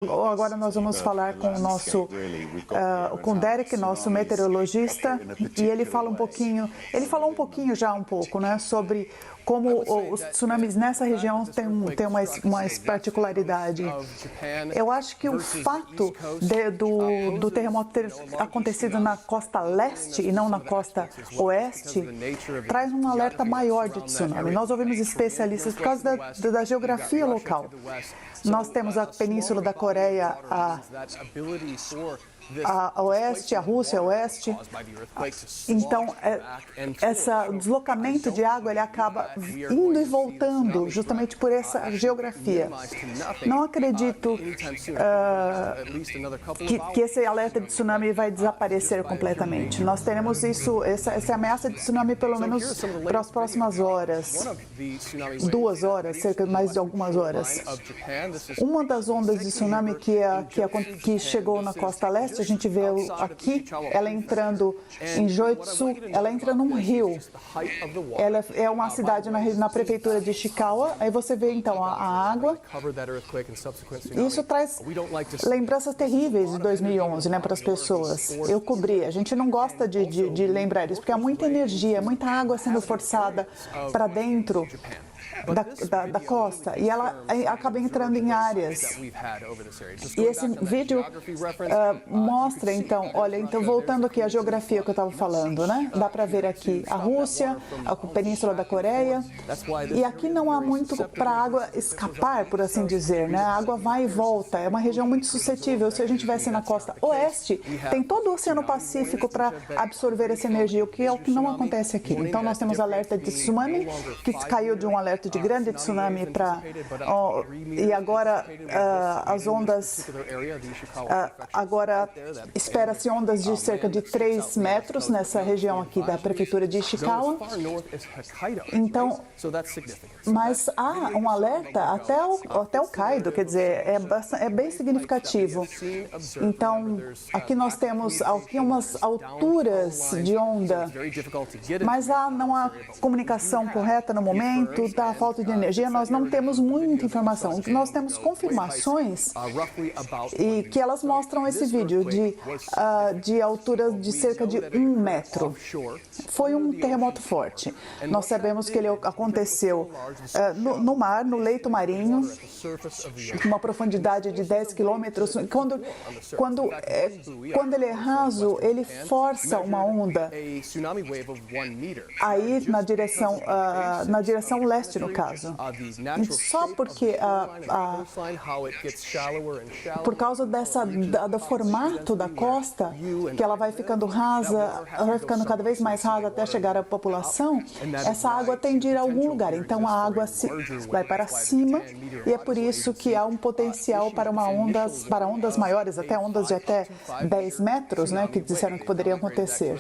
Agora nós vamos falar com o nosso, com o Derek, nosso meteorologista, e ele falou um pouquinho já né, sobre como os tsunamis nessa região têm uma particularidade. Eu acho que o fato do terremoto ter acontecido na costa leste e não na costa oeste traz um alerta maior de tsunami. Nós ouvimos especialistas por causa da geografia local. Nós temos a Península da Coreia a oeste, a Rússia a oeste. Então, esse deslocamento de água ele acaba indo e voltando justamente por essa geografia. Não acredito que esse alerta de tsunami vai desaparecer completamente. Nós teremos essa ameaça de tsunami pelo menos para as próximas horas, 2 horas, cerca de mais de algumas horas. Uma das ondas de tsunami que chegou na costa leste, a gente vê aqui, ela entrando em Joetsu, ela entra num rio. Ela é uma cidade na prefeitura de Ishikawa. Aí você vê então a água. Isso traz lembranças terríveis de 2011, né, para as pessoas. Eu cobri. A gente não gosta de lembrar isso, porque há muita energia, muita água sendo forçada para dentro da costa, e ela acaba entrando em áreas. E esse vídeo mostra, então, voltando aqui à geografia que eu estava falando, né? Dá para ver aqui a Rússia, a Península da Coreia, e aqui não há muito para a água escapar, por assim dizer, né? A água vai e volta, é uma região muito suscetível. Se a gente estivesse na costa oeste, tem todo o Oceano Pacífico para absorver essa energia, o que é o que não acontece aqui. Então, nós temos alerta de tsunami, que caiu de um alerta de grande tsunami e agora as ondas, agora espera-se ondas de cerca de 3 metros nessa região aqui da prefeitura de Ishikawa. Então, mas há um alerta até o Kaido, quer dizer, é bem significativo. Então, aqui nós temos algumas alturas de onda, mas não há comunicação correta no momento, da falta de energia, nós não temos muita informação. Nós temos confirmações e que elas mostram esse vídeo de altura de cerca de 1 metro. Foi um terremoto forte. Nós sabemos que ele aconteceu no mar, no leito marinho, com uma profundidade de 10 quilômetros. Quando ele é raso, ele força uma onda aí na direção leste, no caso. Só porque por causa do formato da costa, que ela vai ficando rasa, ela vai ficando cada vez mais rasa até chegar à população, essa água tem de ir a algum lugar. Então a água vai para cima, e é por isso que há um potencial para ondas maiores, até ondas de até 10 metros, né, que disseram que poderia acontecer.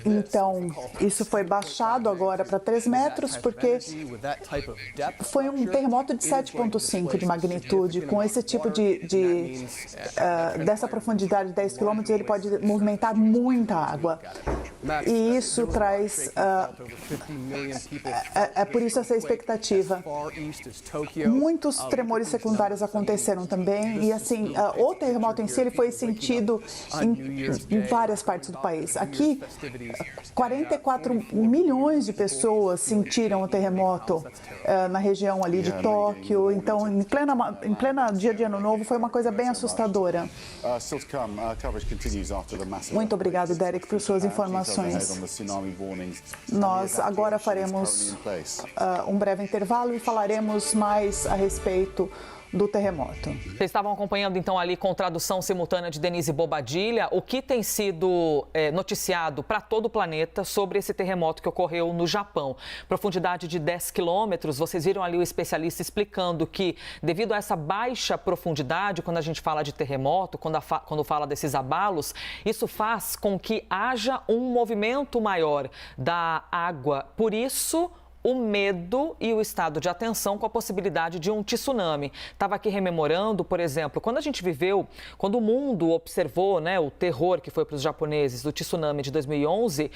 Então, isso foi baixado agora para 3 metros, porque foi um terremoto de 7,5 de magnitude. Com esse tipo dessa profundidade de 10 quilômetros, ele pode movimentar muita água. E isso traz, é por isso essa expectativa. Muitos tremores secundários aconteceram também, e assim, o terremoto em si ele foi sentido em várias partes do país. Aqui, 44 milhões de pessoas sentiram o terremoto na região ali de Tóquio. Então, em plena dia de Ano Novo, foi uma coisa bem assustadora. Muito obrigado, Derek, por suas informações. Nós agora faremos um breve intervalo e falaremos mais a respeito do terremoto. Vocês estavam acompanhando então ali com tradução simultânea de Denise Bobadilla, o que tem sido noticiado para todo o planeta sobre esse terremoto que ocorreu no Japão. Profundidade de 10 quilômetros, vocês viram ali o especialista explicando que devido a essa baixa profundidade, quando a gente fala de terremoto, quando fala desses abalos, isso faz com que haja um movimento maior da água. Por isso, o medo e o estado de atenção com a possibilidade de um tsunami. Estava aqui rememorando, por exemplo, quando o mundo observou, né, o terror que foi para os japoneses do tsunami de 2011,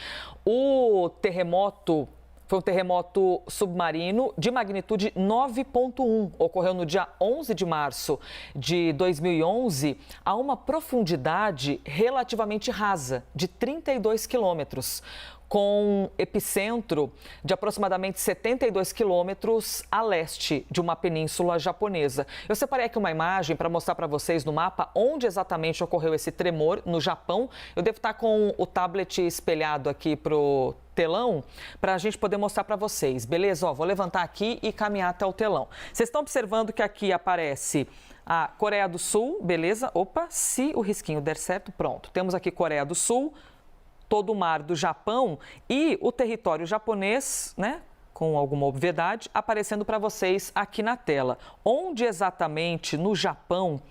o terremoto Foi um terremoto submarino de magnitude 9,1. Ocorreu no dia 11 de março de 2011, a uma profundidade relativamente rasa, de 32 quilômetros, com epicentro de aproximadamente 72 quilômetros a leste de uma península japonesa. Eu separei aqui uma imagem para mostrar para vocês no mapa onde exatamente ocorreu esse tremor no Japão. Eu devo estar com o tablet espelhado aqui para o telão para a gente poder mostrar para vocês, beleza? Ó, vou levantar aqui e caminhar até o telão. Vocês estão observando que aqui aparece a Coreia do Sul, beleza? Opa, se o risquinho der certo, pronto. Temos aqui Coreia do Sul, todo o mar do Japão e o território japonês, né, com alguma obviedade, aparecendo para vocês aqui na tela. Onde exatamente no Japão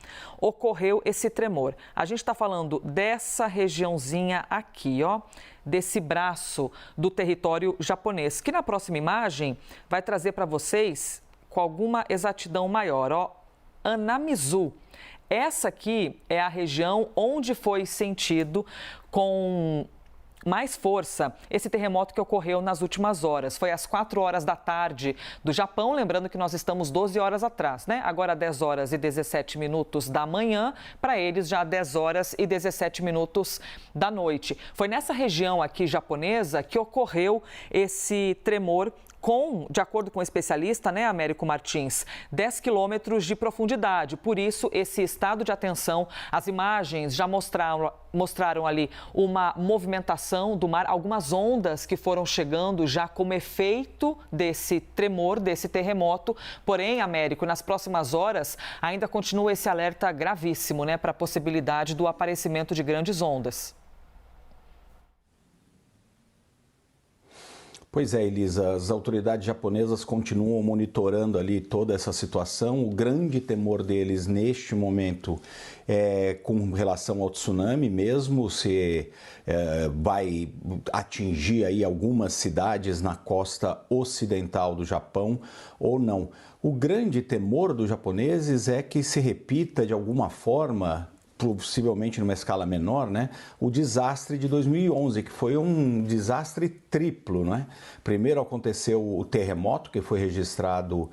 ocorreu esse tremor? A gente está falando dessa regiãozinha aqui, ó, desse braço do território japonês, que na próxima imagem vai trazer para vocês com alguma exatidão maior, ó, Anamizu. Essa aqui é a região onde foi sentido com mais força esse terremoto que ocorreu nas últimas horas. Foi às 4 horas da tarde do Japão, lembrando que nós estamos 12 horas atrás, né? Agora 10 horas e 17 minutos da manhã, para eles já 10 horas e 17 minutos da noite. Foi nessa região aqui japonesa que ocorreu esse tremor com, de acordo com o especialista, né, Américo Martins, 10 quilômetros de profundidade. Por isso, esse estado de atenção, as imagens já mostraram ali uma movimentação do mar, algumas ondas que foram chegando já como efeito desse tremor, desse terremoto. Porém, Américo, nas próximas horas, ainda continua esse alerta gravíssimo, né, para a possibilidade do aparecimento de grandes ondas. Pois é, Elisa, as autoridades japonesas continuam monitorando ali toda essa situação. O grande temor deles neste momento é com relação ao tsunami mesmo, se vai atingir aí algumas cidades na costa ocidental do Japão ou não. O grande temor dos japoneses é que se repita de alguma forma, possivelmente numa escala menor, né, o desastre de 2011, que foi um desastre triplo, né? Primeiro aconteceu o terremoto, que foi registrado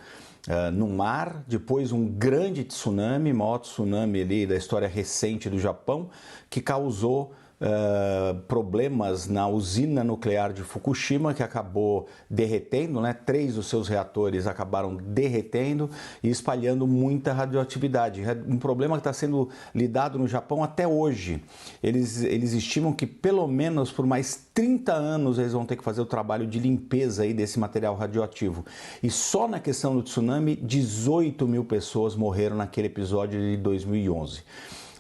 no mar, depois um grande tsunami, maior tsunami ali da história recente do Japão, que causou problemas na usina nuclear de Fukushima, que acabou derretendo, né? 3 dos seus reatores acabaram derretendo e espalhando muita radioatividade. Um problema que está sendo lidado no Japão até hoje. Eles estimam que pelo menos por mais 30 anos eles vão ter que fazer o trabalho de limpeza aí desse material radioativo. E só na questão do tsunami, 18 mil pessoas morreram naquele episódio de 2011.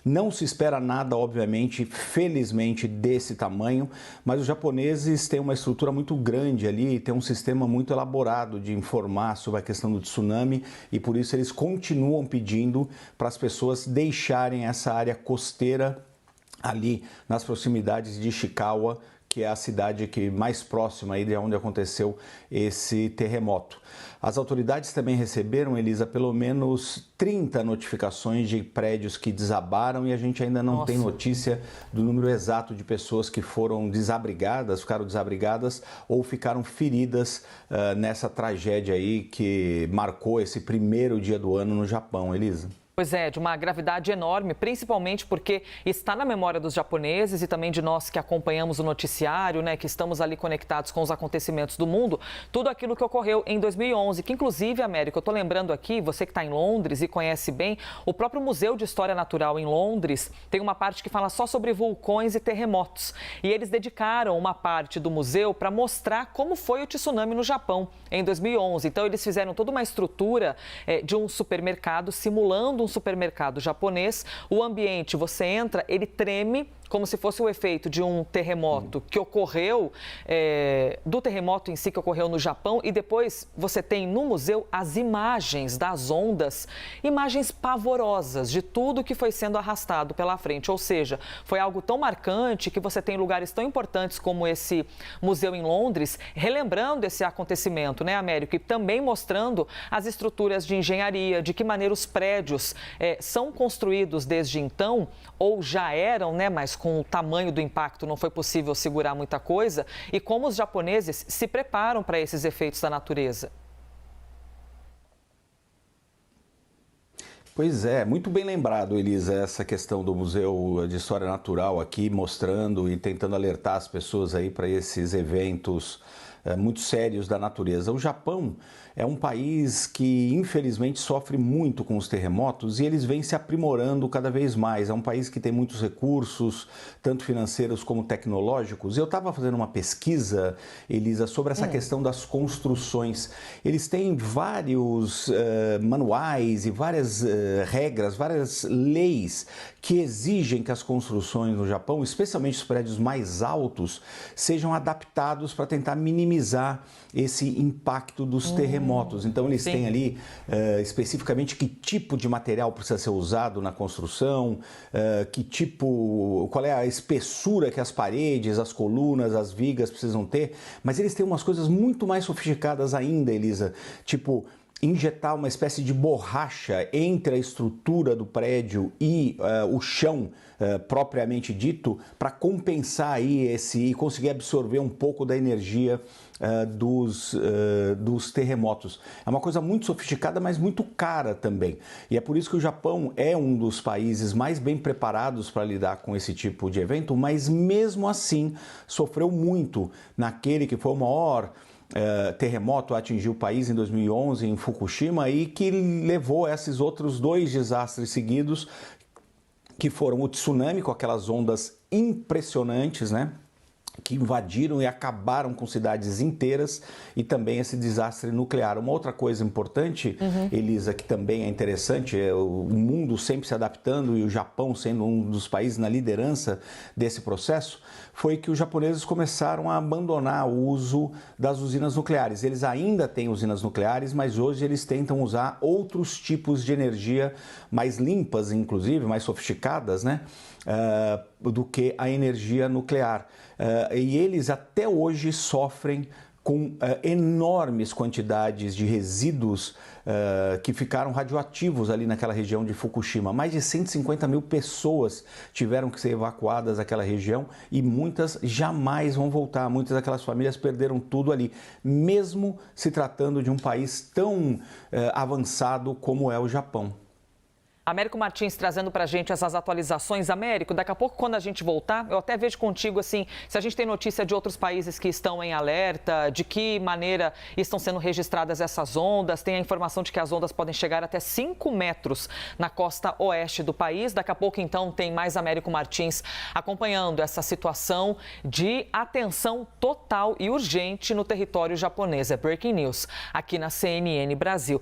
Não se espera nada, obviamente, felizmente, desse tamanho, mas os japoneses têm uma estrutura muito grande ali, tem um sistema muito elaborado de informar sobre a questão do tsunami e por isso eles continuam pedindo para as pessoas deixarem essa área costeira ali nas proximidades de Ishikawa, que é a cidade que mais próxima aí de onde aconteceu esse terremoto. As autoridades também receberam, Elisa, pelo menos 30 notificações de prédios que desabaram e a gente ainda não tem notícia do número exato de pessoas que foram desabrigadas, ficaram desabrigadas ou ficaram feridas nessa tragédia aí que marcou esse primeiro dia do ano no Japão, Elisa. Pois é, de uma gravidade enorme, principalmente porque está na memória dos japoneses e também de nós que acompanhamos o noticiário, né, que estamos ali conectados com os acontecimentos do mundo, tudo aquilo que ocorreu em 2011, que inclusive, América, eu estou lembrando aqui, você que está em Londres e conhece bem, o próprio Museu de História Natural em Londres tem uma parte que fala só sobre vulcões e terremotos. E eles dedicaram uma parte do museu para mostrar como foi o tsunami no Japão em 2011. Então, eles fizeram toda uma estrutura de um supermercado simulando um supermercado japonês. O ambiente, você entra, ele treme como se fosse o efeito de um terremoto que ocorreu, do terremoto em si que ocorreu no Japão, e depois você tem no museu as imagens das ondas, imagens pavorosas de tudo que foi sendo arrastado pela frente, ou seja, foi algo tão marcante que você tem lugares tão importantes como esse museu em Londres, relembrando esse acontecimento, né, Américo, e também mostrando as estruturas de engenharia, de que maneira os prédios são construídos desde então, ou já eram, né, mais mas com o tamanho do impacto não foi possível segurar muita coisa. E como os japoneses se preparam para esses efeitos da natureza? Pois é, muito bem lembrado, Elisa, essa questão do Museu de História Natural aqui, mostrando e tentando alertar as pessoas aí para esses eventos muito sérios da natureza. O Japão é um país que, infelizmente, sofre muito com os terremotos e eles vêm se aprimorando cada vez mais. É um país que tem muitos recursos, tanto financeiros como tecnológicos. Eu estava fazendo uma pesquisa, Elisa, sobre essa questão das construções. Eles têm vários manuais e várias regras, várias leis que exigem que as construções no Japão, especialmente os prédios mais altos, sejam adaptados para tentar minimizar esse impacto dos terremotos. Então eles têm ali especificamente que tipo de material precisa ser usado na construção, qual é a espessura que as paredes, as colunas, as vigas precisam ter, mas eles têm umas coisas muito mais sofisticadas ainda, Elisa, tipo injetar uma espécie de borracha entre a estrutura do prédio e o chão propriamente dito, para compensar aí e conseguir absorver um pouco da energia dos terremotos. É uma coisa muito sofisticada, mas muito cara também. E é por isso que o Japão é um dos países mais bem preparados para lidar com esse tipo de evento, mas mesmo assim sofreu muito naquele que foi o maior terremoto atingiu o país em 2011 em Fukushima e que levou a esses outros 2 desastres seguidos, que foram o tsunami com aquelas ondas impressionantes, né? Que invadiram e acabaram com cidades inteiras, e também esse desastre nuclear. Uma outra coisa importante, Elisa, que também é interessante, é o mundo sempre se adaptando e o Japão sendo um dos países na liderança desse processo, foi que os japoneses começaram a abandonar o uso das usinas nucleares. Eles ainda têm usinas nucleares, mas hoje eles tentam usar outros tipos de energia mais limpas, inclusive, mais sofisticadas, né? Do que a energia nuclear. E eles até hoje sofrem com enormes quantidades de resíduos que ficaram radioativos ali naquela região de Fukushima. Mais de 150 mil pessoas tiveram que ser evacuadas daquela região e muitas jamais vão voltar. Muitas daquelas famílias perderam tudo ali, mesmo se tratando de um país tão avançado como é o Japão. Américo Martins trazendo para a gente essas atualizações. Américo, daqui a pouco, quando a gente voltar, eu até vejo contigo, assim, se a gente tem notícia de outros países que estão em alerta, de que maneira estão sendo registradas essas ondas, tem a informação de que as ondas podem chegar até 5 metros na costa oeste do país. Daqui a pouco, então, tem mais Américo Martins acompanhando essa situação de atenção total e urgente no território japonês. É Breaking News aqui na CNN Brasil.